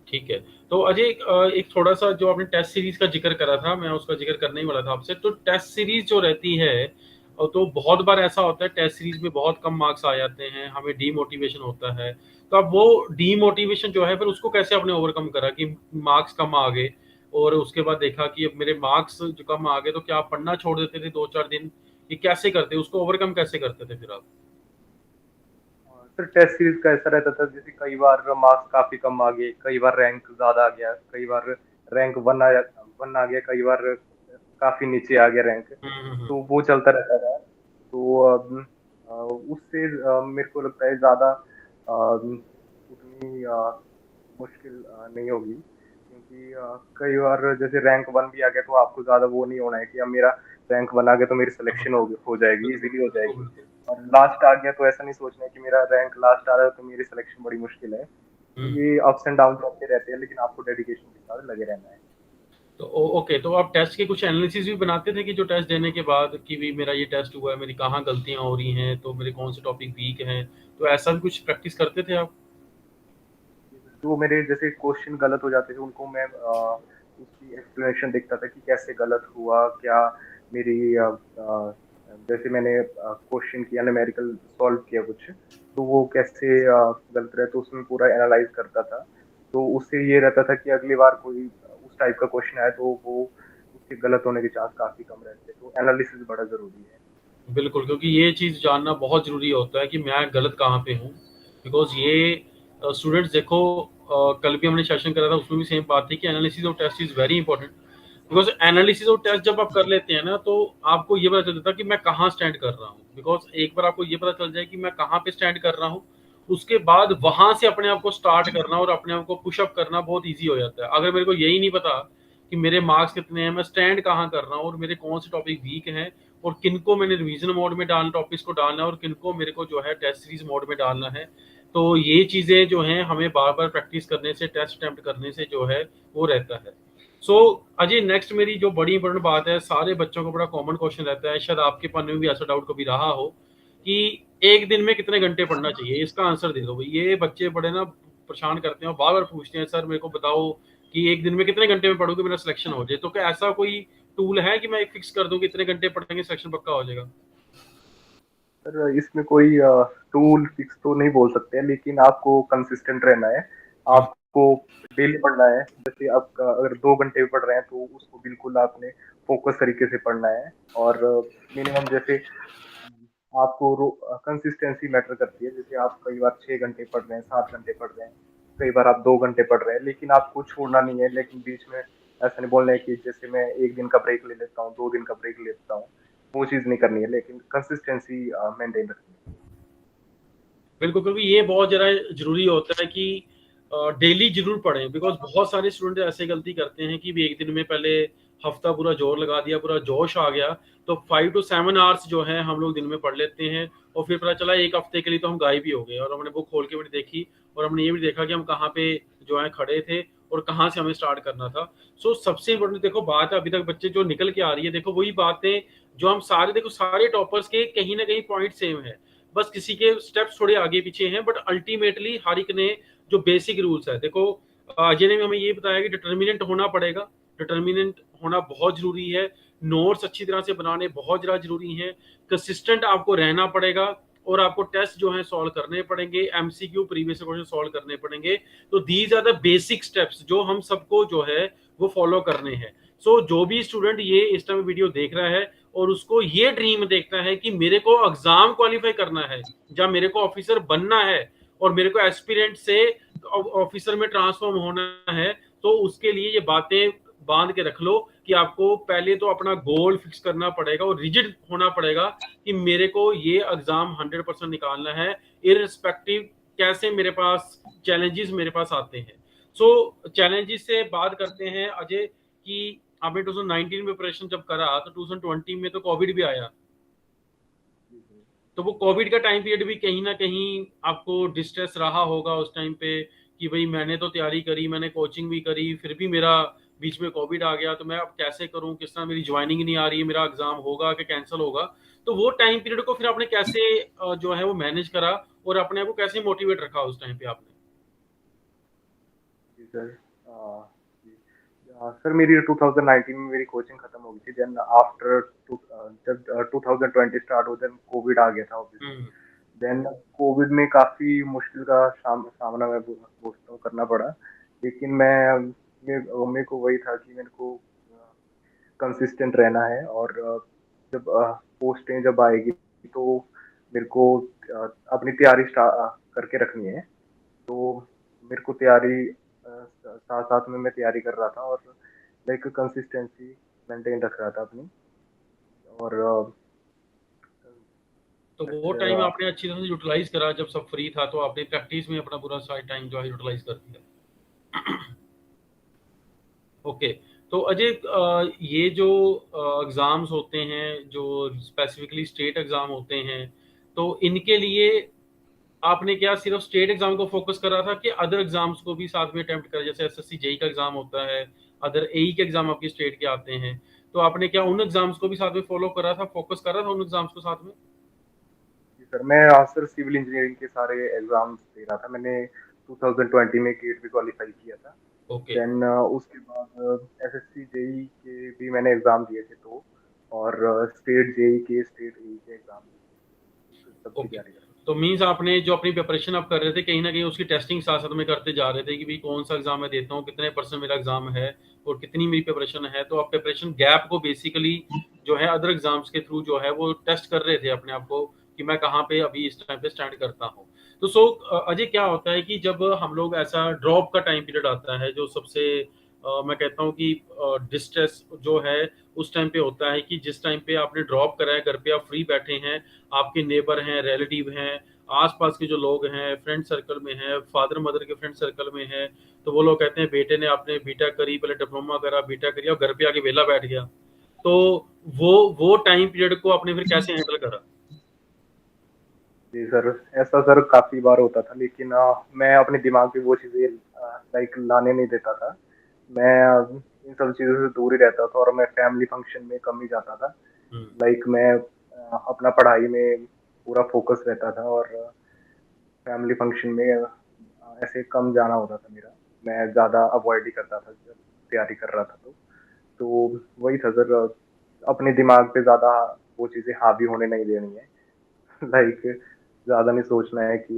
ठीक है। तो अजय, एक थोड़ा सा जो आपने टेस्ट सीरीज का जिक्र करा था, मैं उसका जिक्र करने ही वाला था आपसे। तो टेस्ट सीरीज जो रहती है, तो बहुत बार ऐसा होता है टेस्ट सीरीज में बहुत कम मार्क्स आ जाते हैं, हमें डीमोटिवेशन होता है। तो अब वो डीमोटिवेशन जो है फिर उसको कैसे आपने ओवरकम करा कि मार्क्स कम आ गए और उसके बाद देखा कि अब मेरे मार्क्स जो कम आ गए, तो क्या आप पढ़ना छोड़ देते थे 2-4 दिन, कि कैसे करते, उसको ओवरकम कैसे करते थे फिर आप। थे। सर टेस्ट सीरीज का ऐसा रहता था, जैसे कई बार मार्क्स काफी कम आ गए, कई बार रैंक ज्यादा आ गया, कई बार रैंक वन आ गया, कई बार काफी नीचे आ गया रैंक। हम्म। तो वो चलता रहता था। तो उससे मेरे को लगता है ज्यादा उतनी मुश्किल नहीं होगी, क्योंकि कई बार जैसे रैंक वन भी आ गया तो आपको ज्यादा वो नहीं होना है कि अब मेरा रैंक वन आ गया तो मेरी सिलेक्शन हो जाएगी, बिल्कुल इजीली हो बिल्कुल जाएगी। बिल्कुल। और लास्ट आ गया तो ऐसा नहीं सोचना है कि मेरा रैंक लास्ट आ रहा है तो मेरी सिलेक्शन बड़ी मुश्किल है। तो हम्म। ये अप्स एंड डाउन चलते रहते हैं, लेकिन आपको डेडिकेशन के साथ लगे रहना है। तो ओके, तो आप टेस्ट के कुछ एनालिसिस भी बनाते थे कि जो टेस्ट देने के बाद कि भी मेरा ये टेस्ट हुआ है, मेरी कहाँ गलतियां हो रही हैं, तो मेरे कौन से टॉपिक वीक हैं, तो ऐसा भी कुछ प्रैक्टिस करते थे आप? जो मेरे जैसे क्वेश्चन गलत हो जाते थे उनको मैं उसकी एक्सप्लेनेशन देखता था कि कैसे गलत हुआ, क्या मेरी जैसे मैंने क्वेश्चन किया, न्यूमेरिकल सॉल्व किया कुछ, तो वो कैसे गलत रहे, तो उसमें पूरा एनालाइज करता था। तो उससे ये रहता था कि अगली बार कोई उस टाइप का क्वेश्चन आए तो वो उसके गलत होने के चांस काफी कम रहते हैं। तो एनालिसिस बड़ा जरूरी है। बिल्कुल, क्योंकि ये चीज़ जानना बहुत ज़रूरी होता है कि मैं गलत कहाँ पे हूँ। बिकॉज़ ये स्टूडेंट्स देखो, कल भी हमने सेशन करा था, उसमें भी सेम बात थी कि analysis of test is very important. Because analysis of test जब आप कर लेते हैं ना, तो आपको ये पता चल जाता है कि मैं कहाँ स्टैंड कर रहा हूँ। बिकॉज़ एक बार आपको ये पता चल जाए कि मैं कहाँ पे स्टैंड कर रहा हूँ, उसके बाद वहाँ से अपने आप को स्टार्ट करना और अपने आप को पुश अप करना बहुत ईज़ी हो जाता है। अगर मेरे को यही नहीं पता कि मेरे मार्क्स कितने हैं, मैं स्टैंड कहाँ कर रहा हूँ और मेरे कौन से टॉपिक वीक हैं, और किनको मैंने रिवीजन मोड में डालना, टॉपिक्स को डालना है, और किनको मेरे को जो है टेस्ट सीरीज मोड में डालना है। तो ये चीज़ें जो हैं हमें बार बार प्रैक्टिस करने से, टेस्ट अटेम्प्ट करने से जो है वो रहता है। सो अजय, नेक्स्ट मेरी जो बड़ी इंपॉर्टेंट बात है, सारे बच्चों को बड़ा कॉमन क्वेश्चन रहता है, शायद आपके मन में भी ऐसा डाउट कभी रहा हो कि एक दिन में कितने घंटे पढ़ना चाहिए, इसका आंसर दे दो भाई। ये बच्चे बड़े ना परेशान करते हैं, बार बार पूछते हैं, सर मेरे को बताओ कि एक दिन में कितने घंटे में पढ़ोगे मेरा सिलेक्शन हो जाए। तो क्या ऐसा कोई टूल है कि मैं एक फिक्स कर दूं कि इतने घंटे पढ़ेंगे सिलेक्शन पक्का हो जाएगा? सर इसमें कोई टूल फिक्स तो नहीं बोल सकते हैं, लेकिन आपको कंसिस्टेंट रहना है। हम्म, आपको डेली पढ़ना है। जैसे आप अगर 2 घंटे भी पढ़ रहे हैं तो उसको बिल्कुल आपने फोकस तरीके से पढ़ना है। और मिनिमम जैसे आपको कंसिस्टेंसी मैटर करती है। जैसे आप कई बार 6 घंटे पढ़ रहे हैं, 7 घंटे पढ़ रहे हैं, कई बार आप 2 घंटे पढ़ रहे हैं, लेकिन आपको छोड़ना नहीं है। लेकिन बीच में ऐसा नहीं बोलना है कि जैसे मैं एक दिन का ब्रेक ले लेता हूँ, 2 दिन का ब्रेक ले लेता हूँ, वो चीज नहीं करनी है, लेकिन कंसिस्टेंसी मेंटेन रखनी है। बिल्कुल, क्योंकि ये बहुत ज़्यादा ज़रूरी होता है कि डेली ज़रूर पढ़ें। बिकॉज़ बहुत सारे स्टूडेंट ऐसे गलती करते हैं कि भी एक दिन में पहले हफ्ता पूरा जोर लगा दिया, पूरा जोश आ गया, तो 5 टू 7 आवर्स जो है हम लोग दिन में पढ़ लेते हैं, और फिर पता चला एक हफ्ते के लिए तो हम गायब ही हो गए, और हमने बुक खोल के भी नहीं देखी, और हमने ये भी देखा कि हम कहाँ पे जो है खड़े थे और कहाँ से हमें स्टार्ट करना था। सो सबसे इम्पोर्टेंट देखो बात है, अभी तक बच्चे जो निकल के आ रही है, देखो वही बातें जो हम सारे, देखो सारे टॉपर्स के कहीं ना कहीं पॉइंट सेम है, बस किसी के स्टेप्स थोड़े आगे पीछे हैं, बट अल्टीमेटली हर एक ने जो बेसिक रूल्स है, देखो अजय ने हमें ये बताया कि डिटर्मिनेंट होना पड़ेगा। डिटर्मिनेंट होना बहुत जरूरी है, नोट्स अच्छी तरह से बनाने बहुत ज़्यादा जरूरी है, कंसिस्टेंट आपको रहना पड़ेगा, और आपको टेस्ट जो है सॉल्व करने पड़ेंगे, एमसीक्यू प्रीवियस क्वेश्चन सॉल्व करने पड़ेंगे। तो these are the basic steps जो हम सबको जो है वो फॉलो करने हैं। सो जो भी स्टूडेंट ये इस टाइम वीडियो देख रहा है और उसको ये ड्रीम देखता है कि मेरे को एग्जाम क्वालिफाई करना है, या मेरे को ऑफिसर बनना है, और मेरे को एस्पिरेंट से ऑफिसर में ट्रांसफॉर्म होना है, तो उसके लिए ये बातें बांध के रख लो कि आपको पहले तो अपना गोल फिक्स करना पड़ेगा और रिजिड होना पड़ेगा कि मेरे को ये एग्जाम 100% निकालना है, इररिस्पेक्टिव कैसे मेरे पास चैलेंजेस मेरे पास आते हैं। सो चैलेंजेस से बात करते हैं अजय कि आपने 2019 में प्रिपरेशन जब करा, तो 2020 में तो कोविड भी आया। तो वो कोविड का टाइम पीरियड भी कहीं ना कहीं आपको डिस्ट्रेस रहा होगा उस टाइम पे कि भाई मैंने तो तैयारी करी, मैंने कोचिंग भी करी, फिर भी मेरा बीच में कोविड आ गया, तो मैं अब कैसे करूं, किस तरह मेरी ज्वाइनिंग नहीं आ रही है, मेरा एग्जाम होगा कि कैंसिल होगा। तो वो टाइम पीरियड को फिर आपने कैसे जो है वो मैनेज करा, और अपने आप को कैसे मोटिवेट रखा उस टाइम पे आपने? जी सर। जी सर, मेरी 2019 में मेरी कोचिंग खत्म हो गई थी। देन आफ्टर जब 2020 स्टार्ट हो, देन कोविड आ गया था ऑब्वियसली। हम्म। देन कोविड में काफी मुश्किल का सामना मैं दोस्तों को करना पड़ा। लेकिन मेरे को वही था कि मेरे को कंसिस्टेंट रहना है। और जब पोस्टें जब आएगी तो मेरे को अपनी तैयारी करके रखनी है। तो मेरे को तैयारी साथ साथ में मैं तैयारी कर रहा था, और लाइक कंसिस्टेंसी मेंटेन रख रहा था अपनी। और तो वो फिर टाइम आपने अच्छी तरह से यूटिलाइज करा, जब सब फ्री था तो आपने प्रैक्टिस में अपना पूरा सारा टाइम जो है यूटिलाइज कर दिया। ओके। तो अजय, ये जो एग्ज़ाम्स होते हैं, जो स्पेसिफिकली स्टेट एग्ज़ाम होते हैं, तो इनके लिए आपने क्या सिर्फ स्टेट एग्ज़ाम को फोकस करा था कि अदर एग्ज़ाम्स को भी साथ में अटेम्प्ट करा, जैसे एसएससी जेई का एग्ज़ाम होता है, अदर एई के एग्जाम आपकी स्टेट के आते हैं, तो आपने क्या उन एग्जाम्स को भी साथ में फॉलो करा था, फोकस करा था उन एग्जाम्स को साथ में? जी सर, मैं सर सिविल इंजीनियरिंग के सारे एग्जाम्स दे रहा था। मैंने 2020 में गेट भी क्वालिफाई किया था। ओके। देन उसके बाद एसएससी जेई के भी मैंने एग्जाम दिए थे दो, और स्टेट जेई के, स्टेट एई के एग्जाम सबकी ओके। तैयारी कर रहा तो मीन्स आपने जो अपनी प्रिपरेशन आप कर रहे थे, कहीं ना कहीं उसकी टेस्टिंग साथ साथ में करते जा रहे थे कि भाई कौन सा एग्जाम मैं देता हूँ, कितने परसेंट मेरा एग्जाम है और कितनी मेरी प्रिपरेशन है। तो आप प्रिपरेशन गैप को बेसिकली जो है अदर एग्जाम्स के थ्रू जो है वो टेस्ट कर रहे थे अपने आप को कि मैं कहाँ पे अभी इस टाइम पे स्टैंड करता हूँ। तो अजय, क्या होता है कि जब हम लोग ऐसा ड्रॉप का टाइम पीरियड आता है जो सबसे मैं कहता हूँ कि डिस्ट्रेस जो है उस टाइम पे होता है कि जिस टाइम पे आपने ड्रॉप करा है, घर पे आप फ्री बैठे हैं, आपके नेबर हैं, रिलेटिव हैं, आसपास के जो लोग हैं फ्रेंड सर्कल में हैं, फादर मदर के फ्रेंड सर्कल में हैं, तो वो लोग कहते हैं बेटे ने आपने बीटा करी, पहले डिप्लोमा करा, बीटा करी और घर पे आके वेला बैठ गया। तो वो टाइम पीरियड को आपने फिर कैसे हैंडल करा? जी सर, ऐसा सर काफी बार होता था, लेकिन मैं अपने दिमाग में वो चीजें लाइक लाने नहीं देता था। मैं इन सब चीजों से दूर ही रहता था, और मैं फैमिली फंक्शन में कम ही जाता था। हम्म। लाइक मैं अपना पढ़ाई में पूरा फोकस रहता था, और फैमिली फंक्शन में ऐसे कम जाना होता था मेरा। मैं ज्यादा अवॉइड ही करता था जब तैयारी कर रहा था। तो वही था सर, अपने दिमाग पे ज्यादा वो चीजें हावी होने नहीं देनी है। लाइक ज्यादा नहीं सोचना है कि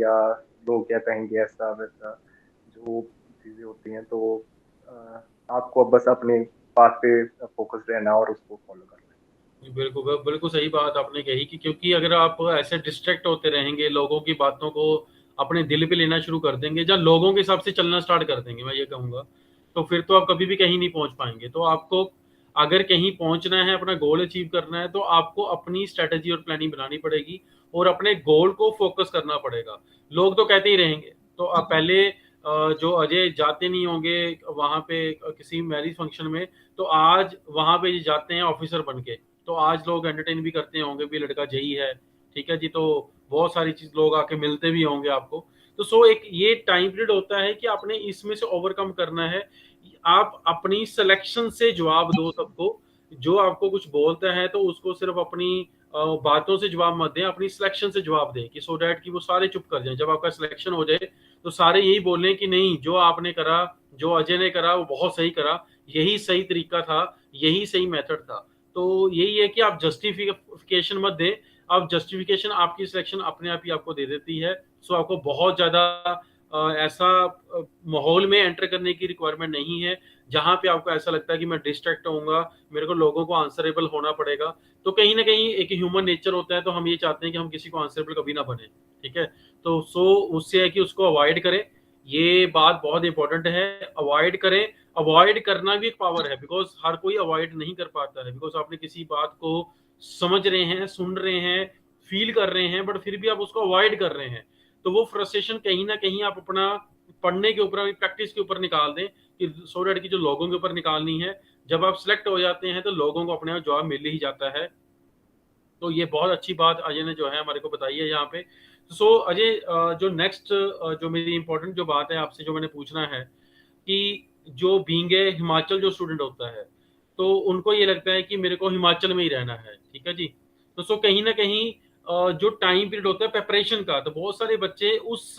लोग क्या कहेंगे, ऐसा वैसा जो चीजें होती हैं। तो अ, आपको बस अपने पास पे फोकस रहना और उसको फॉलो करना बिल्कुल बिल्कुल सही बात आपने कही कि क्योंकि अगर आप ऐसे डिस्ट्रैक्ट होते रहेंगे, लोगों की बातों को अपने दिल पे लेना शुरू कर देंगे, या लोगों के हिसाब से चलना स्टार्ट कर देंगे, मैं ये कहूंगा, तो फिर तो आप कभी भी कहीं नहीं पहुंच पाएंगे। तो आपको अगर कहीं पहुंचना है, अपना गोल अचीव करना है, तो आपको अपनी स्ट्रेटेजी और प्लानिंग बनानी पड़ेगी और अपने गोल को फोकस करना पड़ेगा। लोग तो कहते ही रहेंगे, तो आप पहले जो अजय जाते नहीं होंगे वहां पे किसी मैरिज फंक्शन में, तो आज वहां पे जाते हैं ऑफिसर बन के, तो आज लोग एंटरटेन भी करते होंगे भी लड़का जई है, ठीक है जी, तो बहुत सारी चीज लोग आके मिलते भी होंगे आपको। तो एक ये टाइम पीरियड होता है कि आपने इसमें से ओवरकम करना है। आप अपनी सिलेक्शन से जवाब दो सबको, जो आपको कुछ बोलता है तो उसको सिर्फ अपनी बातों से जवाब मत दें, अपनी सिलेक्शन से जवाब दें कि सो डैट कि वो सारे चुप कर जाएं। जब आपका सिलेक्शन हो जाए तो सारे यही बोलें कि नहीं, जो आपने करा, जो अजय ने करा वो बहुत सही करा, यही सही तरीका था, यही सही मेथड था। तो यही है कि आप जस्टिफिकेशन मत दें। आप जस्टिफिकेशन आपकी सिलेक्शन अपने आप ही आपको दे देती है। आपको बहुत ज्यादा ऐसा माहौल में एंटर करने की रिक्वायरमेंट नहीं है जहां पे आपको ऐसा लगता है कि मैं डिस्ट्रैक्ट होऊंगा, मेरे को लोगों को आंसरेबल होना पड़ेगा। तो कहीं ना कहीं एक ह्यूमन नेचर होता है, तो हम ये चाहते हैं कि हम किसी को आंसरेबल कभी ना बने, ठीक है। तो उससे है कि उसको अवॉइड करें। ये बात बहुत इंपॉर्टेंट है, अवॉइड करें। अवॉइड करना भी एक पावर है, बिकॉज हर कोई अवॉइड नहीं कर पाता है, बिकॉज आपने किसी बात को समझ रहे हैं, सुन रहे हैं, फील कर रहे हैं, बट फिर भी आप उसको अवॉइड कर रहे हैं। तो वो फ्रस्ट्रेशन कहीं ना कहीं आप अपना पढ़ने के ऊपर, प्रैक्टिस के ऊपर निकाल दें कि सो डैट की जो लोगों के ऊपर निकालनी है, जब आप सिलेक्ट हो जाते हैं तो लोगों को अपने आप जवाब मिल ही जाता है। तो ये बहुत अच्छी बात अजय ने जो है हमारे को बताई है यहाँ पे। अजय, जो नेक्स्ट जो मेरी इंपॉर्टेंट जो बात है आपसे जो मैंने पूछना है कि जो बीइंग ए हिमाचल जो स्टूडेंट होता है, तो उनको ये लगता है कि मेरे को हिमाचल में ही रहना है, ठीक है जी। तो कहीं ना कहीं जो टाइम पीरियड होता है प्रेपरेशन का, तो बहुत सारे बच्चे उस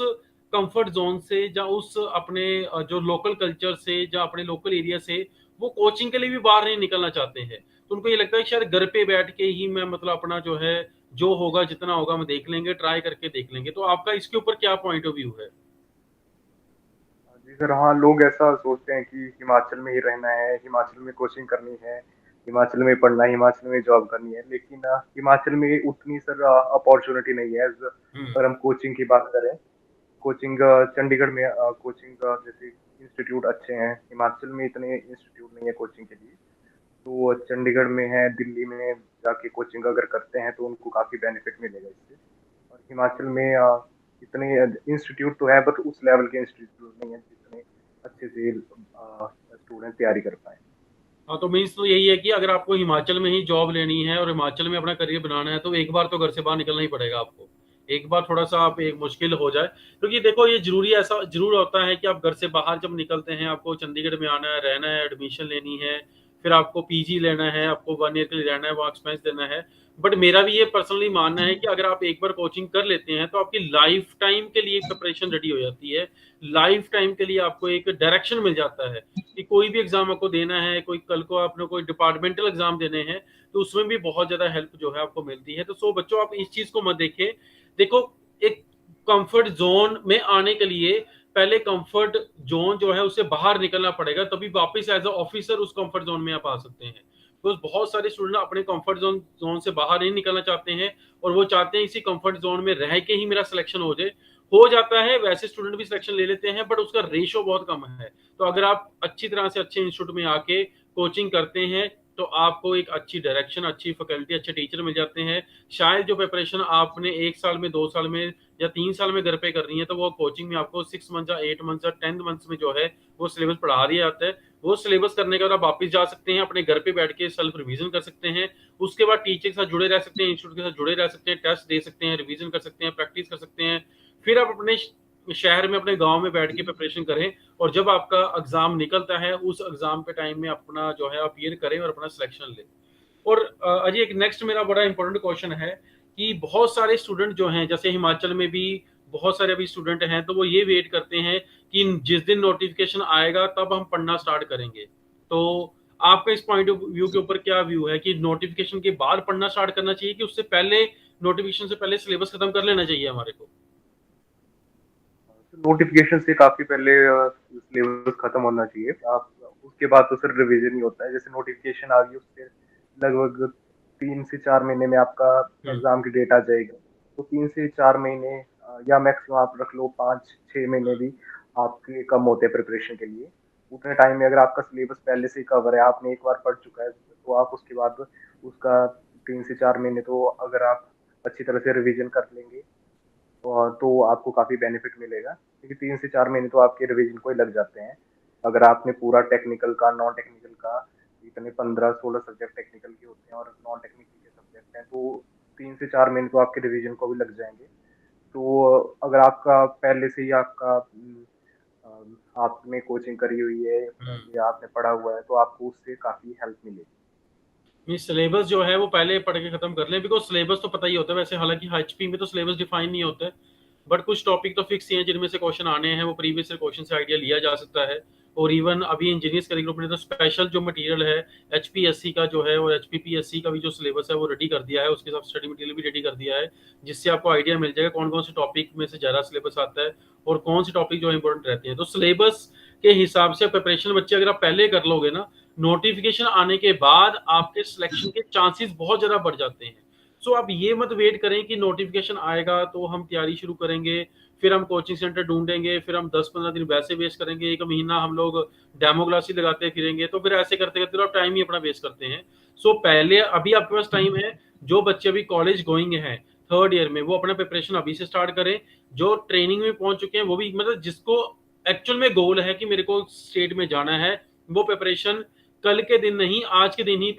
कंफर्ट जोन से या उस अपने जो लोकल कल्चर से या अपने लोकल एरिया से वो कोचिंग के लिए भी बाहर नहीं निकलना चाहते हैं। तो उनको ये लगता है कि शायद घर पे बैठ के ही मैं मतलब अपना जो है, जो होगा जितना होगा हम देख लेंगे, ट्राई करके देख लेंगे। तो आपका इसके ऊपर क्या पॉइंट ऑफ व्यू है? है। जी सर, हाँ, लोग ऐसा सोचते हैं कि हिमाचल में ही रहना है, हिमाचल में कोचिंग करनी है, हिमाचल में पढ़ना है, हिमाचल में जॉब करनी है। लेकिन हिमाचल में उतनी सर अपॉर्चुनिटी नहीं है। हम्म। अगर हम कोचिंग की बात करें, कोचिंग चंडीगढ़ में कोचिंग जैसे इंस्टीट्यूट अच्छे हैं, हिमाचल में इतने इंस्टीट्यूट नहीं है कोचिंग के लिए। तो वो चंडीगढ़ में है, दिल्ली में जाके कोचिंग अगर करते हैं तो उनको काफी बेनिफिट मिलेगा इससे। और हिमाचल में इतने इंस्टीट्यूट तो है, बट उस लेवल के इंस्टीट्यूट नहीं है जितने अच्छे से स्टूडेंट तैयारी कर पाए। हाँ, तो मीन्स तो यही है कि अगर आपको हिमाचल में ही जॉब लेनी है और हिमाचल में अपना करियर बनाना है, तो एक बार तो घर से बाहर निकलना ही पड़ेगा आपको, एक बार थोड़ा सा आप एक मुश्किल हो जाए, क्योंकि देखो ये जरूरी ऐसा जरूर होता है कि आप घर से बाहर जब निकलते हैं, आपको चंडीगढ़ में आना है, रहना है, एडमिशन लेनी है, फिर आपको पीजी लेना है, आपको 1 ईयर के लिए रहना है, वहाँ एक्सपेंस देना है। बट मेरा भी ये पर्सनली मानना है कि अगर आप एक बार कोचिंग कर लेते हैं तो आपकी लाइफ टाइम के लिए प्रिपरेशन रेडी हो जाती है। लाइफ टाइम के लिए आपको एक डायरेक्शन मिल जाता है कि कोई भी एग्जाम आपको देना है, कोई कल को आपने कोई डिपार्टमेंटल एग्जाम देने हैं, तो उसमें भी बहुत ज्यादा हेल्प जो है आपको मिलती है। तो सो बच्चों, आप इस चीज को मत देखें। देखो, एक कंफर्ट जोन में आने के लिए पहले कंफर्ट जोन जो है उससे बाहर निकलना पड़ेगा, तभी वापस एज अ ऑफिसर उस कंफर्ट जोन में आप आ सकते हैं। तो बहुत सारे स्टूडेंट अपने कंफर्ट जोन से बाहर नहीं निकलना चाहते हैं, और वो चाहते हैं इसी कंफर्ट जोन में रह के ही मेरा सिलेक्शन हो जाए। हो जाता है, वैसे स्टूडेंट भी सिलेक्शन ले लेते हैं, बट उसका रेशो बहुत कम है। तो अगर आप अच्छी तरह से अच्छे इंस्टीट्यूट में आके कोचिंग करते हैं तो आपको एक अच्छी डायरेक्शन, अच्छी फैकल्टी, अच्छे टीचर मिल जाते हैं। शायद जो प्रिपरेशन आपने 1 साल में, 2 साल में या 3 साल में घर पे करनी है, तो वो कोचिंग में आपको 6 मंथ या 8 मंथ या 10 मंथ्स में जो है वो सिलेबस पढ़ा दिया जाता है। वो सिलेबस करने के बाद आप वापस जा सकते हैं, अपने घर पे बैठ के सेल्फ रिवीजन कर सकते हैं। उसके बाद टीचर के साथ जुड़े रह सकते हैं, इंस्टीट्यूट के साथ जुड़े रह सकते हैं, टेस्ट दे सकते हैं, रिवीजन कर सकते हैं, प्रैक्टिस कर सकते हैं। फिर आप अपने शहर में, अपने गांव में बैठ के प्रिपरेशन करें, और जब आपका एग्जाम निकलता है उस एग्जाम के टाइम में अपना जो है अपीयर करें और अपना सिलेक्शन लें। और अजय, एक नेक्स्ट मेरा बड़ा इंपॉर्टेंट क्वेश्चन है कि बहुत सारे स्टूडेंट जो हैं, जैसे हिमाचल में भी बहुत सारे अभी स्टूडेंट हैं, तो वो ये वेट करते हैं कि जिस दिन नोटिफिकेशन आएगा तब हम पढ़ना स्टार्ट करेंगे। तो आपका इस पॉइंट ऑफ व्यू के ऊपर क्या व्यू है कि नोटिफिकेशन के बाद पढ़ना स्टार्ट करना चाहिए, कि उससे पहले, नोटिफिकेशन से पहले सिलेबस खत्म कर लेना चाहिए हमारे को? नोटिफिकेशन से काफी पहले सिलेबस खत्म होना चाहिए। आप उसके बाद तो सिर्फ रिवीजन ही होता है। जैसे नोटिफिकेशन आ गई, उससे लगभग 3 से 4 महीने में आपका हम्म। एग्जाम की डेट आ जाएगी। तो 3 से 4 महीने या मैक्सिमम आप रख लो 5-6 महीने भी आपके कम होते हैं प्रिपरेशन के लिए। उतने टाइम में अगर आपका सिलेबस पहले से ही कवर है, आपने एक बार पढ़ चुका है, तो आप उसके बाद उसका 3 से 4 महीने तो अगर आप अच्छी तरह से रिवीजन कर लेंगे तो आपको काफी बेनिफिट मिलेगा, क्योंकि 3 से 4 महीने तो आपके रिवीजन को ही लग जाते हैं। अगर आपने पूरा टेक्निकल का, नॉन टेक्निकल का, इतने 15-16 सब्जेक्ट टेक्निकल के होते हैं और नॉन टेक्निकल के सब्जेक्ट हैं, तो 3 से 4 महीने तो आपके रिवीजन को भी लग जाएंगे। तो अगर आपका पहले से ही आपने कोचिंग करी हुई है हम्म। या आपने पढ़ा हुआ है, तो आपको उससे काफी हेल्प मिलेगी। सिलेबस जो है वो पहले पढ़ के खत्म कर लें, बिकॉज सिलेबस तो पता ही होता है वैसे, हालांकि एचपी में तो सिलेबस डिफाइन नहीं होता है, बट कुछ टॉपिक तो फिक्स ही हैं जिनमें से क्वेश्चन आने हैं, वो प्रीवियस क्वेश्चन से आइडिया लिया जा सकता है। और इवन अभी इंजीनियर्स करियर ग्रुप ने तो स्पेशल जो मटेरियल है एचपीएससी का जो है, और एचपीपीएससी का भी जो सिलेबस है वो रेडी कर दिया है, उसके साथ स्टडी मटेरियल भी रेडी कर दिया है, जिससे आपको आइडिया मिल जाएगा कौन कौन से टॉपिक में से ज़्यादा सिलेबस आता है और कौन से टॉपिक जो इंपॉर्टेंट रहते हैं। तो सिलेबस के हिसाब से प्रिपरेशन बच्चे अगर आप पहले कर लोगे ना, नोटिफिकेशन आने के बाद आपके सिलेक्शन के चांसेस बहुत ज्यादा बढ़ जाते हैं। सो आप ये मत वेट करें कि नोटिफिकेशन आएगा तो हम तैयारी शुरू करेंगे, फिर हम कोचिंग सेंटर ढूंढेंगे, फिर हम 10-15 दिन वैसे वेस्ट करेंगे, 1 महीना हम लोग डेमो क्लास ही लगाते फिरेंगे, तो फिर ऐसे करते करते आप टाइम ही अपना वेस्ट करते हैं। सो पहले अभी आपके पास टाइम है। जो बच्चे अभी कॉलेज गोइंग हैं 3rd ईयर में, वो अपना प्रिपरेशन अभी से स्टार्ट करें। जो ट्रेनिंग में पहुंच चुके हैं वो भी, मतलब जिसको एक्चुअल में गोल है कि मेरे को स्टेट में जाना है, वो प्रिपरेशन कल के दिन नहीं, आज के दिन ही